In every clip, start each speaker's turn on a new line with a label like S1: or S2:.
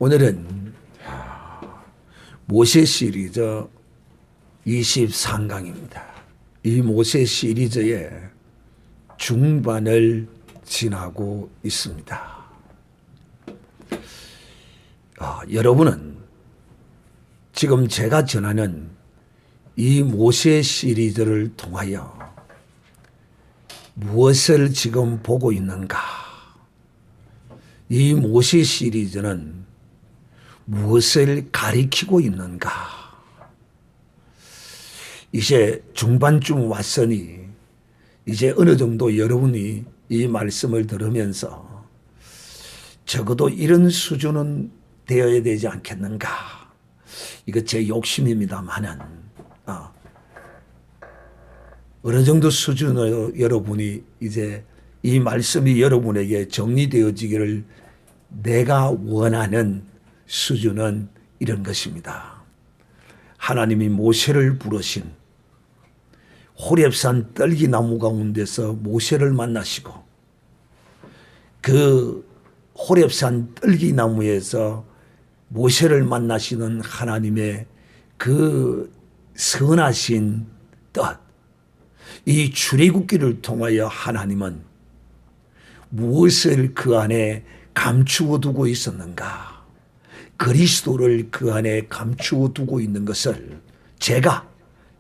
S1: 오늘은 모세 시리즈 23강입니다. 이 모세 시리즈의 중반을 지나고 있습니다. 여러분은 지금 제가 전하는 이 모세 시리즈를 통하여 무엇을 지금 보고 있는가? 이 모세 시리즈는 무엇을 가리키고 있는가? 이제 중반쯤 왔으니 이제 어느 정도 여러분이 이 말씀을 들으면서 적어도 이런 수준은 되어야 되지 않겠는가? 이거 제 욕심입니다만은 어느 정도 수준으로 여러분이 이제 이 말씀이 여러분에게 정리되어지기를 내가 원하는 수준은 이런 것입니다. 하나님이 모세를 부르신 호렙산 떨기나무 가운데서 모세를 만나시고 그 호렙산 떨기나무에서 모세를 만나시는 하나님의 그 선하신 뜻, 이 출애굽기를 통하여 하나님은 무엇을 그 안에 감추어 두고 있었는가? 그리스도를 그 안에 감추어 두고 있는 것을 제가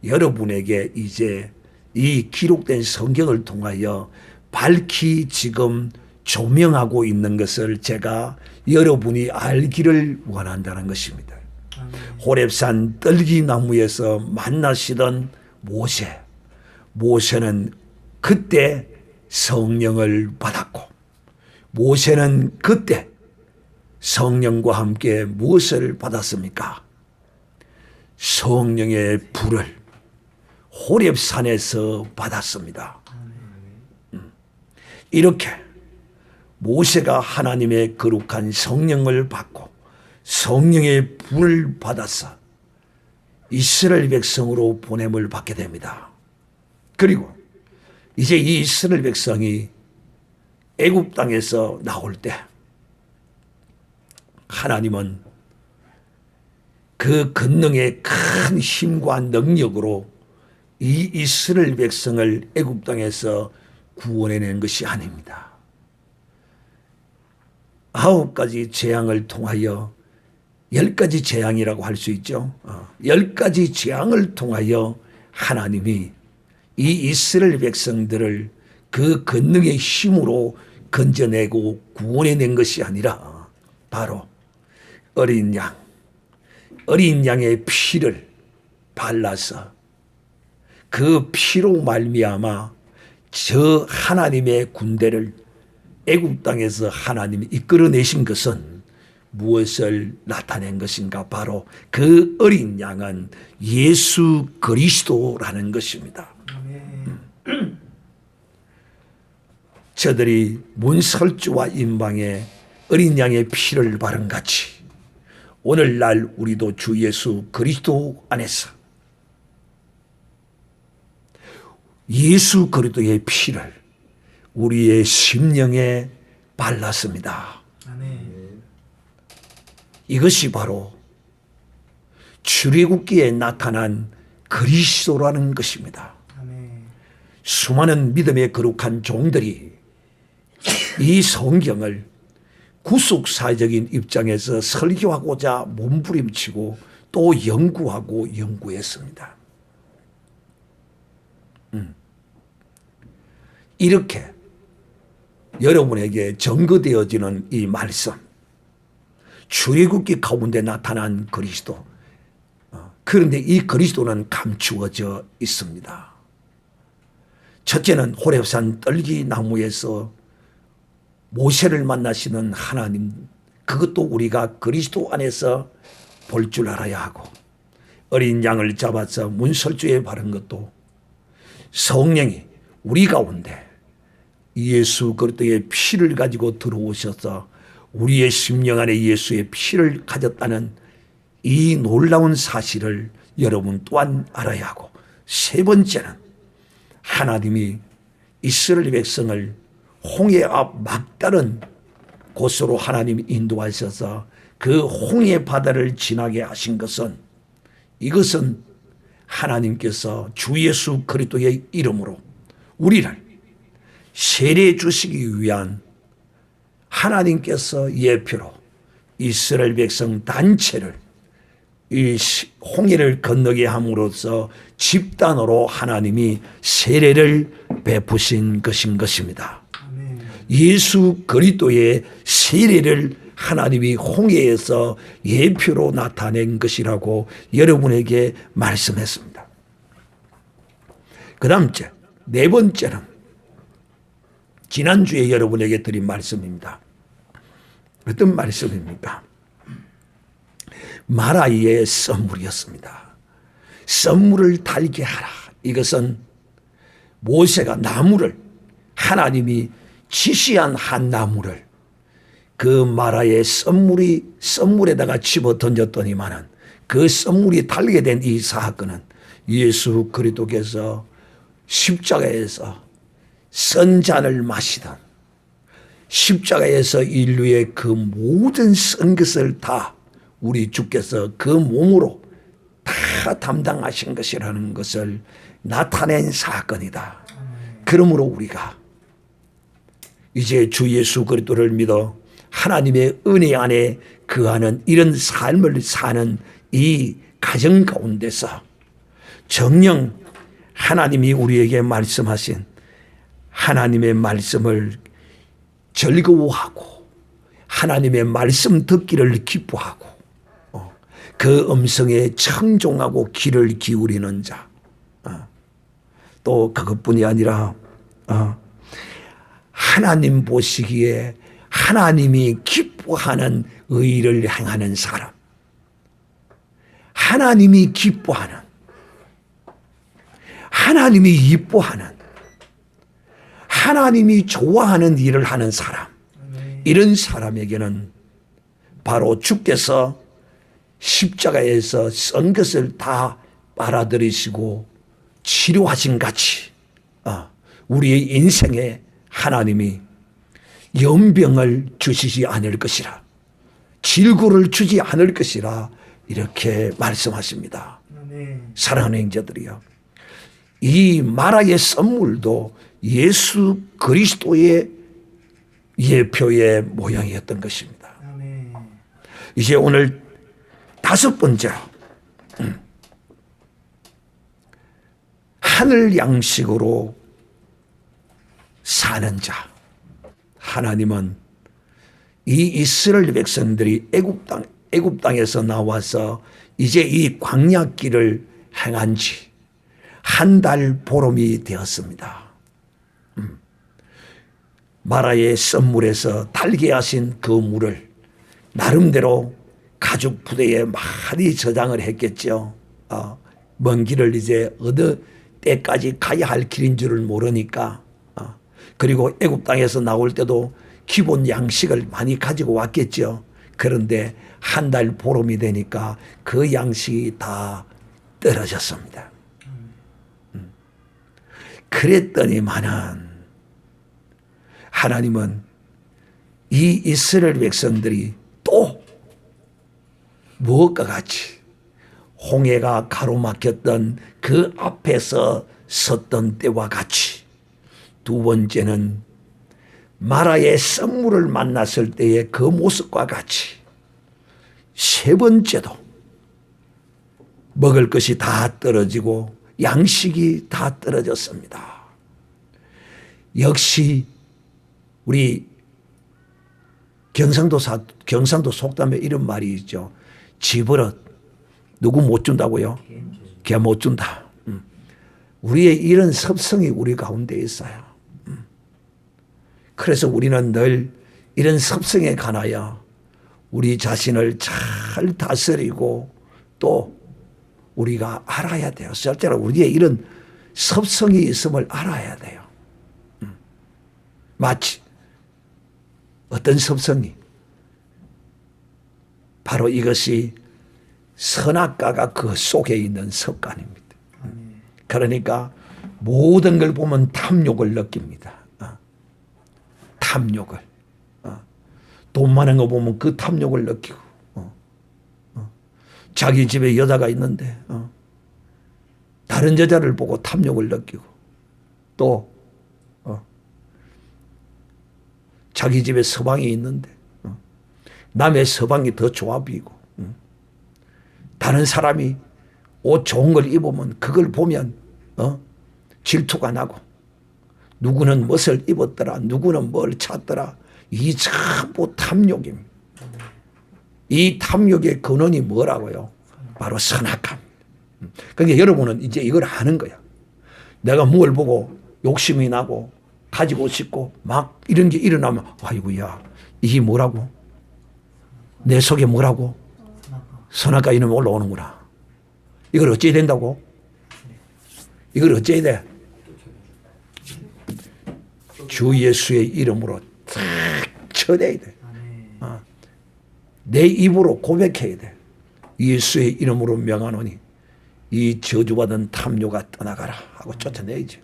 S1: 여러분에게 이제 이 기록된 성경을 통하여 밝히 지금 조명하고 있는 것을 제가 여러분이 알기를 원한다는 것입니다. 호렙산 떨기나무에서 만나시던 모세는 그때 성령을 받았고 모세는 그때 성령과 함께 무엇을 받았습니까? 성령의 불을 호렙산에서 받았습니다. 이렇게 모세가 하나님의 거룩한 성령을 받고 성령의 불을 받아서 이스라엘 백성으로 보냄을 받게 됩니다. 그리고 이제 이 이스라엘 백성이 애굽 땅에서 나올 때 하나님은 그 권능의 큰 힘과 능력으로 이 이스라엘 백성을 애굽 땅에서 구원해낸 것이 아닙니다. 9가지 재앙을 통하여 10가지 재앙이라고 할 수 있죠. 10가지 재앙을 통하여 하나님이 이 이스라엘 백성들을 그 권능의 힘으로 건져내고 구원해낸 것이 아니라 바로 어린 양의 피를 발라서 그 피로 말미암아 저 하나님의 군대를 애굽 땅에서 하나님이 이끌어내신 것은 무엇을 나타낸 것인가? 바로 그 어린 양은 예수 그리스도라는 것입니다. 저들이 문설주와 임방에 어린 양의 피를 바른 같이 오늘날 우리도 주 예수 그리스도 안에서 예수 그리스도의 피를 우리의 심령에 발랐습니다. 이것이 바로 출애굽기에 나타난 그리스도라는 것입니다. 수많은 믿음의 거룩한 종들이 이 성경을 구속사적인 입장에서 설교하고자 몸부림치고 또 연구하고 연구했습니다. 이렇게 여러분에게 증거되어지는 이 말씀, 출애굽기 가운데 나타난 그리스도, 그런데 이 그리스도는 감추어져 있습니다. 첫째는 호렙산 떨기나무에서 모세를 만나시는 하나님, 그것도 우리가 그리스도 안에서 볼 줄 알아야 하고, 어린 양을 잡아서 문설주에 바른 것도 성령이 우리 가운데 예수 그리스도의 피를 가지고 들어오셔서 우리의 심령 안에 예수의 피를 가졌다는 이 놀라운 사실을 여러분 또한 알아야 하고, 세 번째는 하나님이 이스라엘 백성을 홍해 앞 막다른 곳으로 하나님이 인도하셔서 그 홍해 바다를 지나게 하신 것은, 이것은 하나님께서 주 예수 그리스도의 이름으로 우리를 세례 주시기 위한 하나님께서 예표로 이스라엘 백성 단체를 이 홍해를 건너게 함으로써 집단으로 하나님이 세례를 베푸신 것인 것입니다. 예수 그리스도의 세례를 하나님이 홍해에서 예표로 나타낸 것이라고 여러분에게 말씀했습니다. 그 다음째, 네 번째는 지난주에 여러분에게 드린 말씀입니다. 어떤 말씀입니까? 마라이의 썰물이었습니다. 썰물을 달게 하라. 이것은 모세가 나무를, 하나님이 지시한 한 나무를 그 마라의 썰물에다가 집어 던졌더니만은 그 썰물이 달게 된 이 사건은 예수 그리스도께서 십자가에서 쓴 잔을 마시던, 십자가에서 인류의 그 모든 쓴 것을 다 우리 주께서 그 몸으로 다 담당하신 것이라는 것을 나타낸 사건이다. 그러므로 우리가 이제 주 예수 그리스도를 믿어 하나님의 은혜 안에 거하는 이런 삶을 사는 이 가정 가운데서 정녕 하나님이 우리에게 말씀하신 하나님의 말씀을 즐거워하고 하나님의 말씀 듣기를 기뻐하고 그 음성에 청종하고 귀를 기울이는 자, 또 그것뿐이 아니라 하나님 보시기에 하나님이 기뻐하는 의를 행하는 사람, 하나님이 기뻐하는, 하나님이 이뻐하는, 하나님이 좋아하는 일을 하는 사람, 이런 사람에게는 바로 주께서 십자가에서 쓴 것을 다 빨아들이시고 치료하신 같이 우리의 인생에 하나님이 연병을 주시지 않을 것이라, 질고를 주지 않을 것이라 이렇게 말씀하십니다. 사랑하는 형제들이요, 이 마라의 썰물도 예수 그리스도의 예표의 모양이었던 것입니다. 이제 오늘 다섯 번째로 하늘 양식으로 사는 자. 하나님은 이 이스라엘 백성들이 애굽 땅에서 나와서 이제 이 광야길을 행한 지 한 달 보름이 되었습니다. 마라의 썰물에서 달게 하신 그 물을 나름대로 가죽 부대에 많이 저장을 했겠죠. 먼 길을 이제 어느 때까지 가야 할 길인 줄을 모르니까. 그리고 애굽 땅에서 나올 때도 기본 양식을 많이 가지고 왔겠죠. 그런데 한 달 보름이 되니까 그 양식이 다 떨어졌습니다. 그랬더니만은 하나님은 이 이스라엘 백성들이 또 무엇과 같이 홍해가 가로막혔던 그 앞에서 섰던 때와 같이, 두 번째는 마라의 썰물을 만났을 때의 그 모습과 같이, 세 번째도 먹을 것이 다 떨어지고 양식이 다 떨어졌습니다. 역시 우리 경상도 속담에 이런 말이 있죠. 지버릇 누구 못 준다고요? 개 못 준다. 우리의 이런 섭성이 우리 가운데 있어요. 그래서 우리는 늘 이런 섭성에 관하여 우리 자신을 잘 다스리고 또 우리가 알아야 돼요. 실제로 우리의 이런 섭성이 있음을 알아야 돼요. 마치 어떤 섭성이? 바로 이것이 선악과가 그 속에 있는 습관입니다. 그러니까 모든 걸 보면 탐욕을 느낍니다. 탐욕을. 돈 많은 거 보면 그 탐욕을 느끼고, 자기 집에 여자가 있는데 다른 여자를 보고 탐욕을 느끼고 또 자기 집에 서방이 있는데 남의 서방이 더 좋아 보이고 다른 사람이 옷 좋은 걸 입으면 그걸 보면 질투가 나고 누구는 무엇을 입었더라 누구는 뭘 찾더라 이 전부 탐욕입니다. 이 탐욕의 근원이 뭐라고요? 바로 선악함. 그러니까 여러분은 이제 이걸 아는 거야. 내가 뭘 보고 욕심이 나고 가지고 싶고 막 이런 게 일어나면 아이고야 이게 뭐라고? 내 속에 뭐라고? 선악과 이놈이 올라오는구나. 이걸 어찌해야 된다고? 이걸 어찌해야 돼? 주 예수의 이름으로 탁 쳐내야 돼. 내 입으로 고백해야 돼. 예수의 이름으로 명하노니 이 저주받은 탐욕아 떠나가라 하고 쫓아내야지.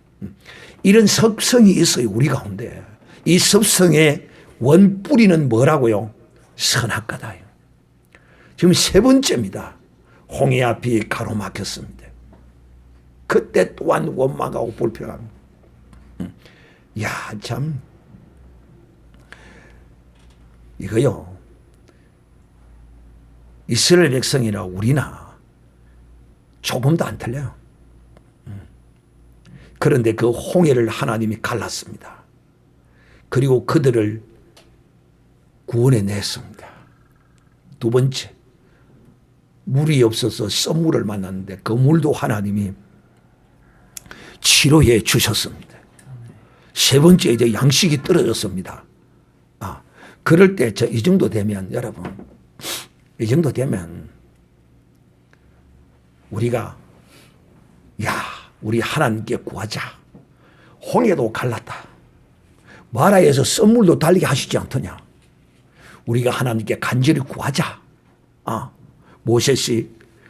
S1: 이런 습성이 있어요 우리 가운데. 이 습성의 원뿌리는 뭐라고요? 선악과다. 지금 세 번째입니다. 홍해 앞이 가로막혔습니다. 그때 또한 원망하고 불평합니다. 야, 참 이거요. 이스라엘 백성이나 우리나 조금도 안 틀려요. 그런데 그 홍해를 하나님이 갈랐습니다. 그리고 그들을 구원해 냈습니다. 두 번째, 물이 없어서 썸물을 만났는데 그 물도 하나님이 치료해 주셨습니다. 세 번째, 이제 양식이 떨어졌습니다. 그럴 때 이 정도 되면 여러분, 이 정도 되면 우리가 우리 하나님께 구하자. 홍해도 갈랐다. 마라에서 썸물도 달리게 하시지 않더냐. 우리가 하나님께 간절히 구하자. 모세시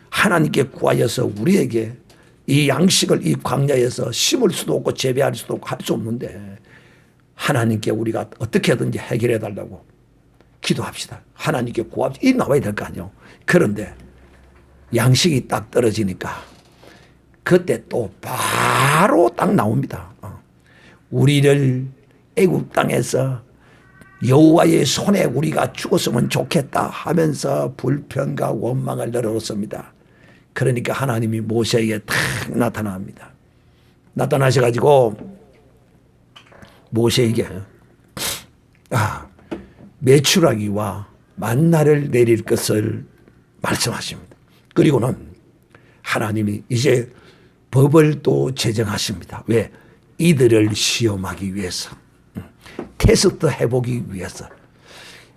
S1: 하나님께 구하여서 우리에게 이 양식을 이 광야에서 심을 수도 없고 재배할 수도 없고 할 수 없는데 하나님께 우리가 어떻게든지 해결해 달라고 기도합시다. 하나님께 구합시다. 이 나와야 될 거 아니에요. 그런데 양식이 딱 떨어지니까 그때 또 바로 딱 나옵니다. 우리를 애굽 땅에서 여호와의 손에 우리가 죽었으면 좋겠다 하면서 불평과 원망을 늘어놓습니다. 그러니까 하나님이 모세에게 탁 나타납니다. 나타나셔가지고 모세에게 메추라기와 만나를 내릴 것을 말씀하십니다. 그리고는 하나님이 이제 법을 또 제정하십니다. 왜? 이들을 시험하기 위해서, 테스트 해보기 위해서.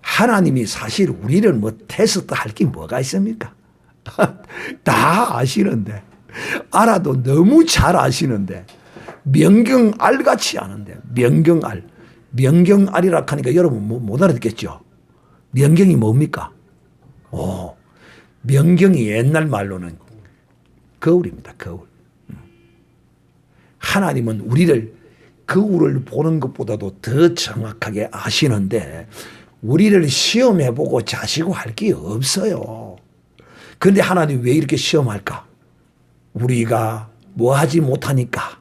S1: 하나님이 사실 우리를 뭐 테스트 할 게 뭐가 있습니까? 다 아시는데, 알아도 너무 잘 아시는데, 명경알같이 아는데, 명경알. 명경알이라 하니까 여러분 못 알아듣겠죠? 명경이 뭡니까? 명경이 옛날 말로는 거울입니다. 거울. 하나님은 우리를 거울을 보는 것보다도 더 정확하게 아시는데 우리를 시험해보고 자시고 할 게 없어요. 그런데 하나님 왜 이렇게 시험할까? 우리가 뭐 하지 못하니까,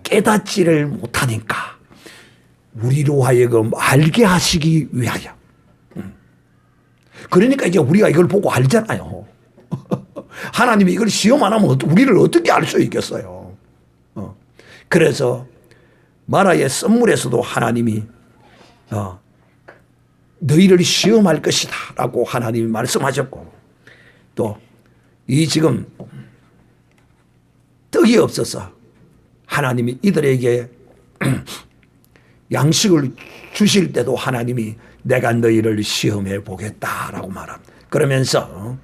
S1: 깨닫지를 못하니까 우리로 하여금 알게 하시기 위하여. 그러니까 이제 우리가 이걸 보고 알잖아요. 하나님이 이걸 시험 안 하면 우리를 어떻게 알 수 있겠어요. 그래서 마라의 썸물에서도 하나님이 너희를 시험할 것이다 라고 하나님이 말씀하셨고, 또 이 지금 떡이 없어서 하나님이 이들에게 양식을 주실 때도 하나님이 내가 너희를 시험해 보겠다라고 말합니다. 그러면서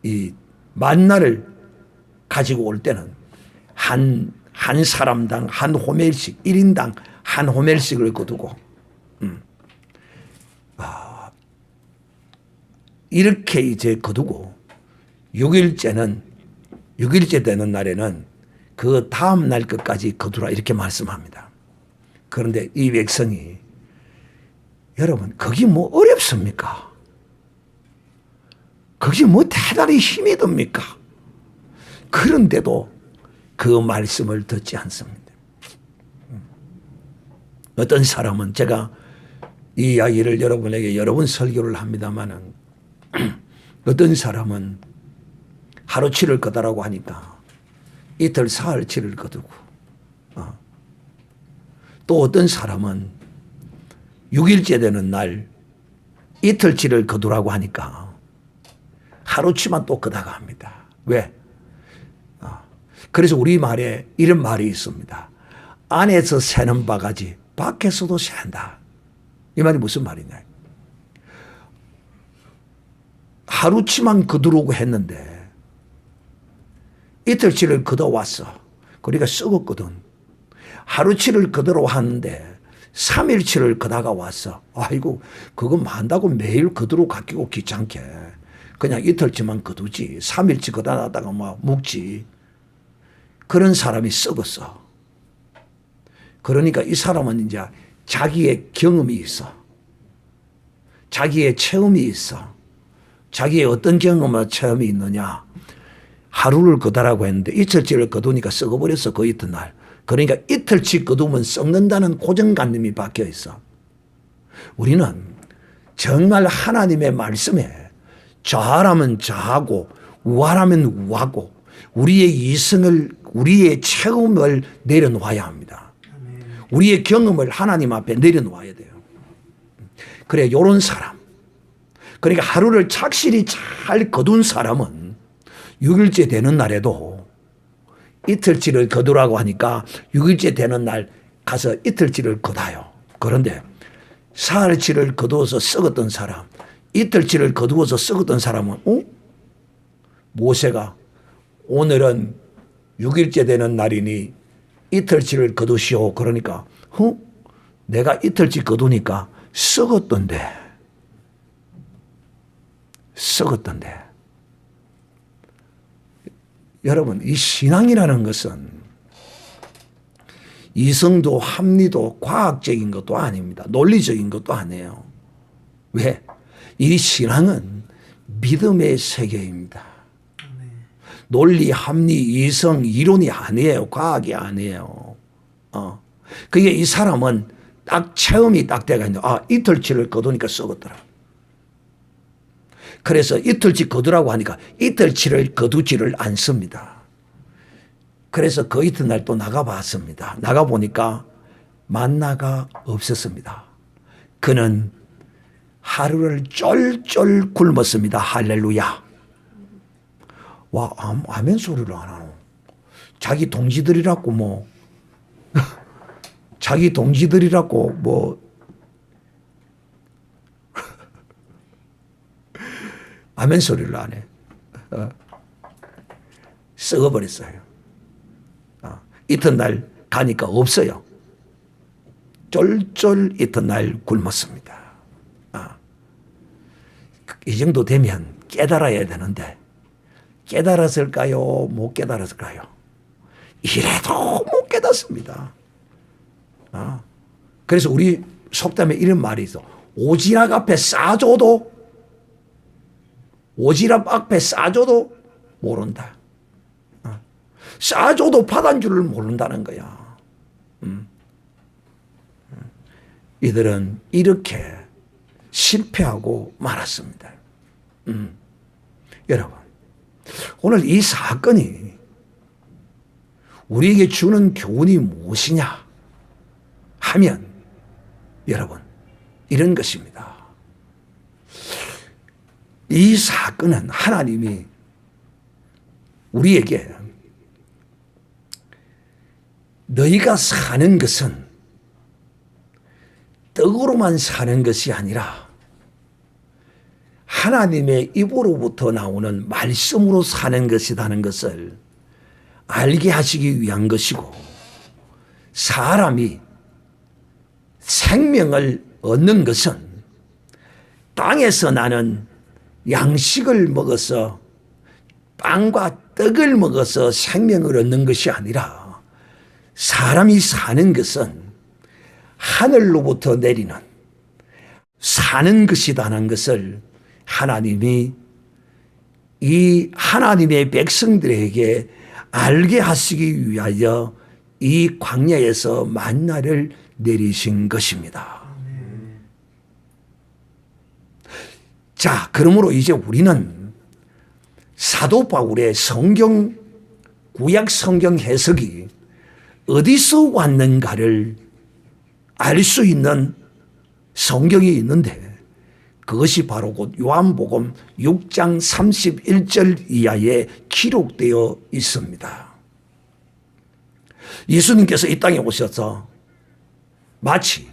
S1: 이 만나를 가지고 올 때는 한 사람당 한 호멜씩, 1인당 한 호멜씩을 거두고 이렇게 이제 거두고 6일째 되는 날에는 그 다음 날 것까지 거두라 이렇게 말씀합니다. 그런데 이 백성이, 여러분 그게 뭐 어렵습니까? 그게 뭐 대단히 힘이 듭니까? 그런데도 그 말씀을 듣지 않습니다. 어떤 사람은 제가 이 이야기를 여러분에게 여러 번 설교를 합니다마는 어떤 사람은 하루치를 거다라고 하니까 이틀 사흘치를 거두고 또 어떤 사람은 6일째 되는 날 이틀치를 거두라고 하니까 하루치만 또 거다가 합니다. 왜? 그래서 우리 말에 이런 말이 있습니다. 안에서 새는 바가지 밖에서도 샌다. 이 말이 무슨 말이냐? 하루치만 거두려고 했는데 이틀치를 거둬왔어. 그러니까 썩었거든. 하루치를 거두러 왔는데 3일치를 거다가 왔어. 아이고 그거 만다고 매일 거두러 가기고 귀찮게 그냥 이틀치만 거두지 3일치 거다 놨다가 막 묵지. 그런 사람이 썩었어. 그러니까 이 사람은 이제 자기의 경험이 있어. 자기의 체험이 있어. 자기의 어떤 경험과 체험이 있느냐. 하루를 거다라고 했는데 이틀치를 거두니까 썩어버렸어. 그 이튿날. 그러니까 이틀치 거두면 썩는다는 고정관념이 박혀 있어. 우리는 정말 하나님의 말씀에 좌하라면 좌하고 우하라면 우하고 우리의 이성을 우리의 체험을 내려놓아야 합니다. 우리의 경험을 하나님 앞에 내려놓아야 돼요. 그래 이런 사람 그러니까 하루를 착실히 잘 거둔 사람은 6일째 되는 날에도 이틀치를 거두라고 하니까 6일째 되는 날 가서 이틀치를 거다요. 그런데 사흘치를 거두어서 썩었던 사람 이틀치를 거두어서 썩었던 사람은 모세가 오늘은 6일째 되는 날이니 이틀치를 거두시오. 그러니까 내가 이틀치 거두니까 썩었던데. 여러분 이 신앙이라는 것은 이성도 합리도 과학적인 것도 아닙니다. 논리적인 것도 아니에요. 왜? 이 신앙은 믿음의 세계입니다. 논리, 합리, 이성, 이론이 아니에요. 과학이 아니에요. 그게 이 사람은 딱 체험이 딱 돼가 있는데 이틀치를 거두니까 썩었더라. 그래서 이틀치 거두라고 하니까 이틀치를 거두지를 않습니다. 그래서 그 이튿날 또 나가봤습니다. 나가보니까 만나가 없었습니다. 그는 하루를 쫄쫄 굶었습니다. 할렐루야. 와, 아멘 소리를 안 하노. 자기 동지들이라고 자기 동지들이라고 아멘 소리를 안 해. 썩어버렸어요. 이튿날 가니까 없어요. 쫄쫄 이튿날 굶었습니다. 이 정도 되면 깨달아야 되는데 깨달았을까요? 못 깨달았을까요? 이래도 못 깨닫습니다. 그래서 우리 속담에 이런 말이 있어. 오지랖 앞에 싸줘도 모른다. 싸줘도 받은 줄을 모른다는 거야. 이들은 이렇게 실패하고 말았습니다. 여러분, 오늘 이 사건이 우리에게 주는 교훈이 무엇이냐 하면 여러분 이런 것입니다. 이 사건은 하나님이 우리에게 너희가 사는 것은 떡으로만 사는 것이 아니라 하나님의 입으로부터 나오는 말씀으로 사는 것이라는 것을 알게 하시기 위한 것이고 사람이 생명을 얻는 것은 땅에서 나는 양식을 먹어서 빵과 떡을 먹어서 생명을 얻는 것이 아니라 사람이 사는 것은 하늘로부터 내리는 사는 것이라는 것을 하나님이 이 하나님의 백성들에게 알게 하시기 위하여 이 광야에서 만나를 내리신 것입니다. 자, 그러므로 이제 우리는 사도 바울의 구약 성경 해석이 어디서 왔는가를 알 수 있는 성경이 있는데, 그것이 바로 곧 요한복음 6장 31절 이하에 기록되어 있습니다. 예수님께서 이 땅에 오셔서 마치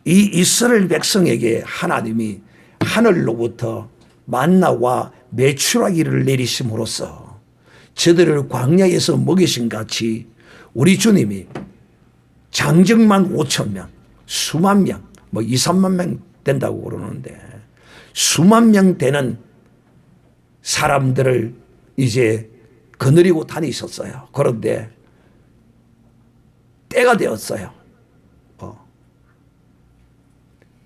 S1: 이 이스라엘 백성에게 하나님이 하늘로부터 만나와 메추라기를 내리심으로써 저들을 광야에서 먹이신 같이 우리 주님이 장정만 5천 명, 수만 명, 2, 3만 명 된다고 그러는데 수만 명 되는 사람들을 이제 거느리고 다니셨어요. 그런데 때가 되었어요.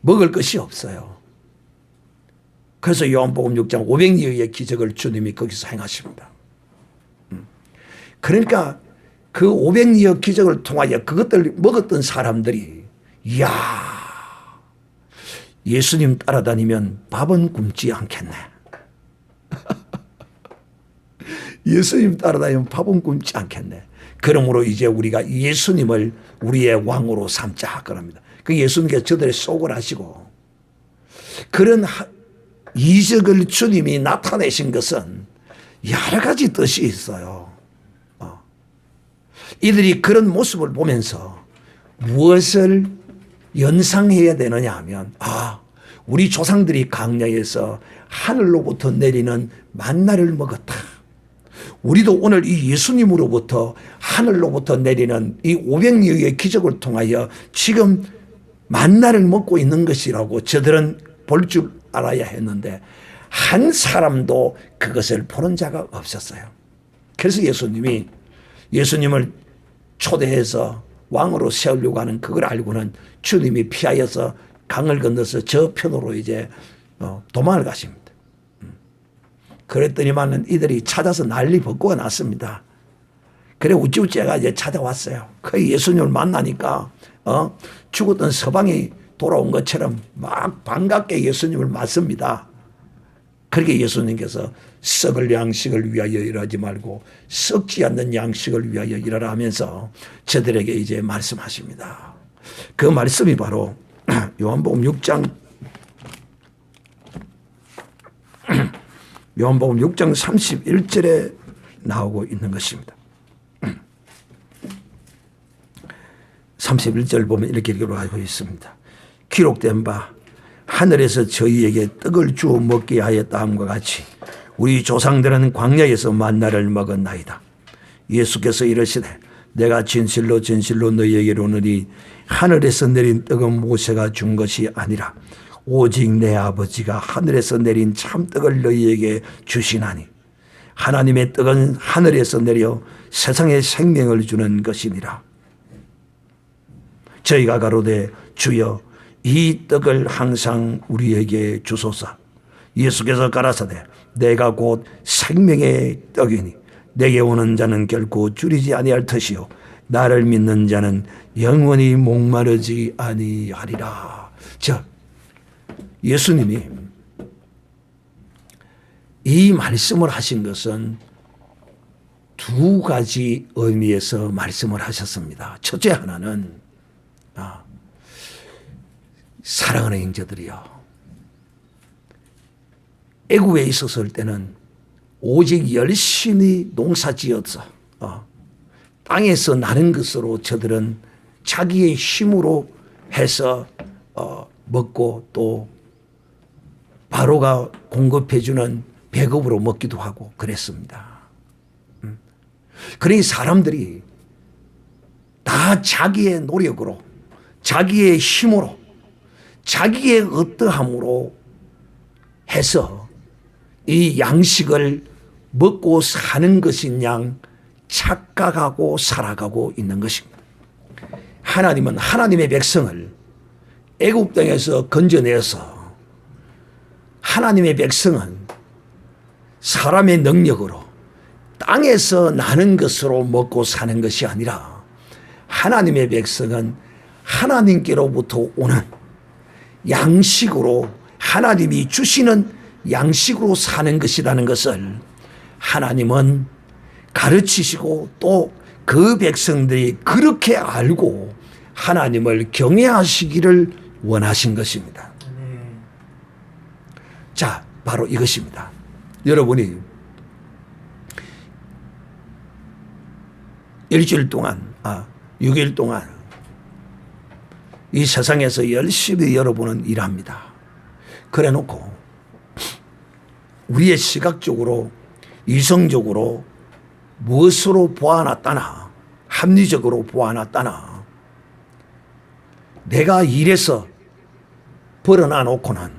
S1: 먹을 것이 없어요. 그래서 요한복음 6장 500여의 기적을 주님이 거기서 행하십니다. 그러니까 그 500여 기적을 통하여 그것들을 먹었던 사람들이, 이야, 예수님 따라다니면 밥은 굶지 않겠네. 예수님 따라다니면 밥은 굶지 않겠네. 그러므로 이제 우리가 예수님을 우리의 왕으로 삼자 그럽니다. 그 예수님께서 저들의 속을 하시고, 그런 이적을 주님이 나타내신 것은 여러 가지 뜻이 있어요. 이들이 그런 모습을 보면서 무엇을 연상해야 되느냐 하면, 우리 조상들이 광야에서 하늘로부터 내리는 만나를 먹었다. 우리도 오늘 이 예수님으로부터 하늘로부터 내리는 이 500여의 기적을 통하여 지금 만나를 먹고 있는 것이라고 저들은 볼 줄 알아야 했는데 한 사람도 그것을 보는 자가 없었어요. 그래서 예수님을 초대해서 왕으로 세우려고 하는 그걸 알고는 주님이 피하여서 강을 건너서 저 편으로 이제 도망을 가십니다. 그랬더니만 이들이 찾아서 난리 벗고가 났습니다. 그래 우찌우찌가 이제 찾아왔어요. 그 예수님을 만나니까 죽었던 서방이 돌아온 것처럼 막 반갑게 예수님을 맞습니다. 그렇게 예수님께서 썩을 양식을 위하여 일하지 말고 썩지 않는 양식을 위하여 일하라 하면서 저들에게 이제 말씀하십니다. 그 말씀이 바로 요한복음 6장 31절에 나오고 있는 것입니다. 31절 보면 이렇게 기록하고 있습니다. 기록된 바 하늘에서 저희에게 떡을 주어 먹게 하였다 함과 같이 우리 조상들은 광야에서 만나를 먹었나이다. 예수께서 이르시되 내가 진실로 진실로 너희에게 이르노니 하늘에서 내린 떡은 모세가 준 것이 아니라 오직 내 아버지가 하늘에서 내린 참떡을 너희에게 주시나니 하나님의 떡은 하늘에서 내려 세상에 생명을 주는 것이니라. 저희가 가로되 주여 이 떡을 항상 우리에게 주소서. 예수께서 가라사대 내가 곧 생명의 떡이니 내게 오는 자는 결코 줄이지 아니할 터이요 나를 믿는 자는 영원히 목마르지 아니하리라. 자, 예수님이 이 말씀을 하신 것은 두 가지 의미에서 말씀을 하셨습니다. 첫째 하나는 사랑하는 형제들이요, 애굽에 있었을 때는 오직 열심히 농사지어서 땅에서 나는 것으로 저들은 자기의 힘으로 해서 먹고 또 바로가 공급해주는 배급으로 먹기도 하고 그랬습니다. 그러니 사람들이 다 자기의 노력으로 자기의 힘으로 자기의 어떠함으로 해서 이 양식을 먹고 사는 것인 양 착각하고 살아가고 있는 것입니다. 하나님은 하나님의 백성을 애굽 땅에서 건져내서 하나님의 백성은 사람의 능력으로 땅에서 나는 것으로 먹고 사는 것이 아니라 하나님의 백성은 하나님께로부터 오는 양식으로 하나님이 주시는 양식으로 사는 것이라는 것을 하나님은 가르치시고 또 그 백성들이 그렇게 알고 하나님을 경외하시기를 원하신 것입니다. 자, 바로 이것입니다. 여러분이 일주일 동안, 6일 동안 이 세상에서 열심히 여러분은 일합니다. 그래 놓고 우리의 시각적으로 이성적으로 무엇으로 보아놨다나 합리적으로 보아놨다나 내가 일해서 벌어놔 놓고는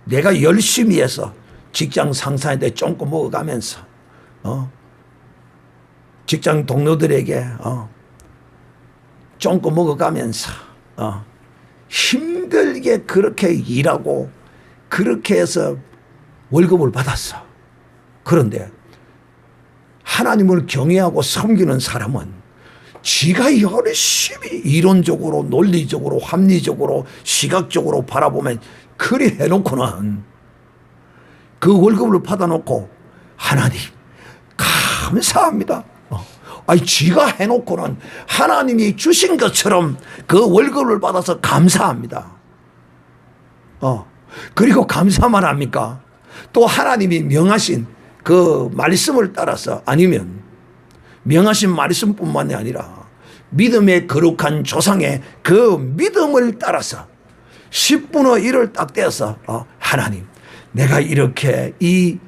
S1: 내가 열심히 해서 직장 상사한테 쫑고 먹어가면서 직장 동료들에게 쫑고 먹어가면서 힘들게 그렇게 일하고 그렇게 해서 월급을 받았어. 그런데 하나님을 경외하고 섬기는 사람은 지가 열심히 이론적으로 논리적으로 합리적으로 시각적으로 바라보면 그리 해놓고는 그 월급을 받아놓고 하나님 감사합니다. 아니 지가 해놓고는 하나님이 주신 것처럼 그 월급을 받아서 감사합니다. 그리고 감사만 합니까? 또 하나님이 명하신 그 말씀을 따라서 아니면 명하신 말씀뿐만이 아니라 믿음의 거룩한 조상의 그 믿음을 따라서 10분의 1을 딱 떼어서 하나님 내가 이렇게 이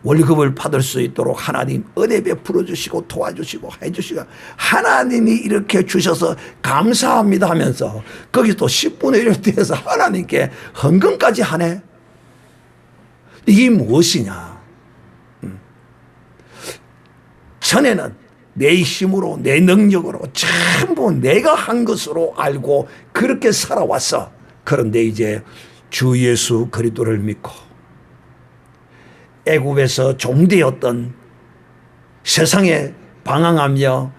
S1: 월급을 받을 수 있도록 하나님 은혜 베풀어 주시고 도와주시고 해주시고 하나님이 이렇게 주셔서 감사합니다 하면서 거기 또 10분의 1을 떼어서 하나님께 헌금까지 하네. 이게 무엇이냐? 전에는 내 힘으로 내 능력으로 전부 내가 한 것으로 알고 그렇게 살아왔어. 그런데 이제 주 예수 그리스도를 믿고 애굽에서 종되었던 세상에 방황하며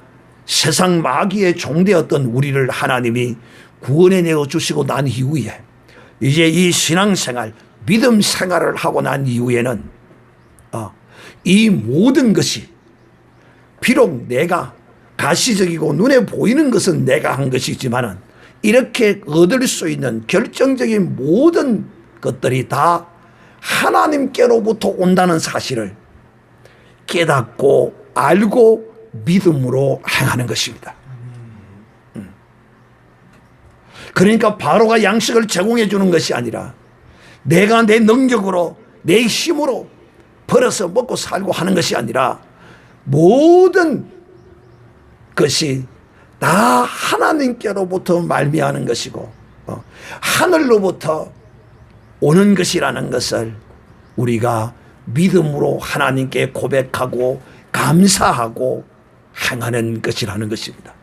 S1: 세상 마귀의 종되었던 우리를 하나님이 구원해 내어 주시고 난 이후에 이제 이 신앙생활 믿음 생활을 하고 난 이후에는 이 모든 것이 비록 내가 가시적이고 눈에 보이는 것은 내가 한 것이지만은 이렇게 얻을 수 있는 결정적인 모든 것들이 다 하나님께로부터 온다는 사실을 깨닫고 알고 믿음으로 행하는 것입니다. 그러니까 바로가 양식을 제공해 주는 것이 아니라 내가 내 능력으로 내 힘으로 벌어서 먹고 살고 하는 것이 아니라 모든 것이 다 하나님께로부터 말미암는 것이고 하늘로부터 오는 것이라는 것을 우리가 믿음으로 하나님께 고백하고 감사하고 행하는 것이라는 것입니다.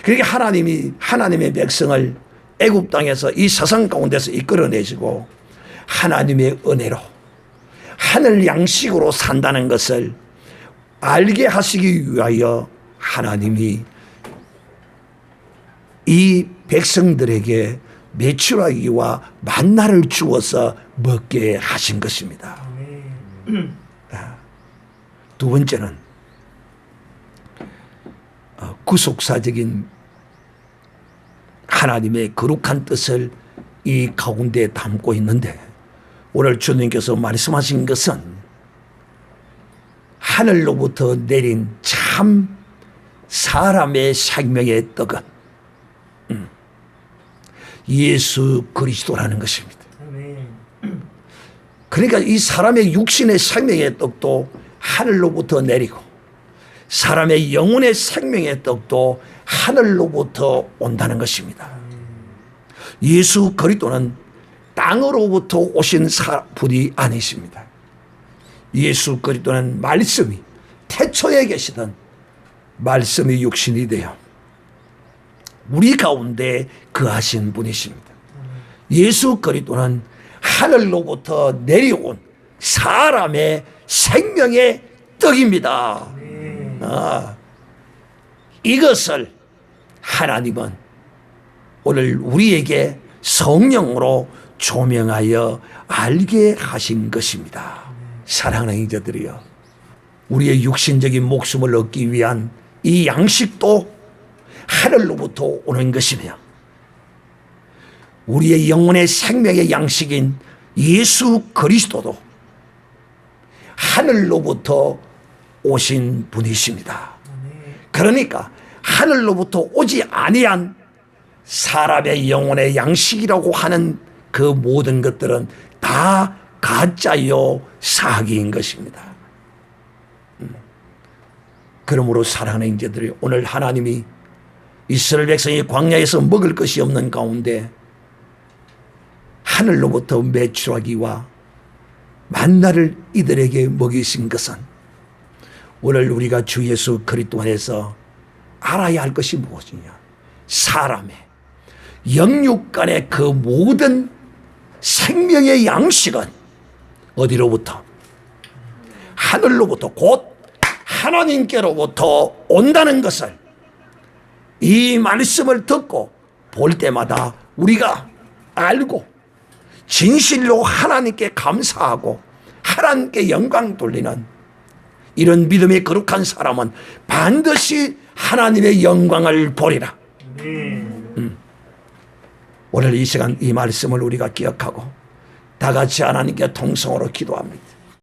S1: 그러니까 하나님이 하나님의 백성을 애굽 땅에서 이 세상 가운데서 이끌어내시고 하나님의 은혜로 하늘 양식으로 산다는 것을 알게 하시기 위하여 하나님이 이 백성들에게 메추라기와 만나를 주어서 먹게 하신 것입니다. 두 번째는 구속사적인 하나님의 거룩한 뜻을 이 가운데 담고 있는데 오늘 주님께서 말씀하신 것은 하늘로부터 내린 참 사람의 생명의 떡은 예수 그리스도라는 것입니다. 그러니까 이 사람의 육신의 생명의 떡도 하늘로부터 내리고 사람의 영혼의 생명의 떡도 하늘로부터 온다는 것입니다. 예수 그리스도는 땅으로부터 오신 분이 아니십니다. 예수 그리스도는 말씀이 태초에 계시던 말씀이 육신이 되어 우리 가운데 거하신 분이십니다. 예수 그리스도는 하늘로부터 내려온 사람의 생명의 떡입니다. 이것을 하나님은 오늘 우리에게 성령으로 조명하여 알게 하신 것입니다. 사랑하는 형제들이여, 우리의 육신적인 목숨을 얻기 위한 이 양식도 하늘로부터 오는 것이며, 우리의 영혼의 생명의 양식인 예수 그리스도도 하늘로부터 오신 분이십니다. 그러니까 하늘로부터 오지 아니한 사람의 영혼의 양식이라고 하는 그 모든 것들은 다 가짜요 사기인 것입니다. 그러므로 사랑하는 형제들이, 오늘 하나님이 이스라엘 백성이 광야에서 먹을 것이 없는 가운데 하늘로부터 메추라기와 만나를 이들에게 먹이신 것은 오늘 우리가 주 예수 그리스도 안에서 알아야 할 것이 무엇이냐? 사람의 영육 간의 그 모든 생명의 양식은 어디로부터? 하늘로부터, 곧 하나님께로부터 온다는 것을 이 말씀을 듣고 볼 때마다 우리가 알고 진실로 하나님께 감사하고 하나님께 영광 돌리는 이런 믿음의 거룩한 사람은 반드시 하나님의 영광을 보리라. 오늘 이 시간 이 말씀을 우리가 기억하고 다 같이 하나님께 통성으로 기도합니다.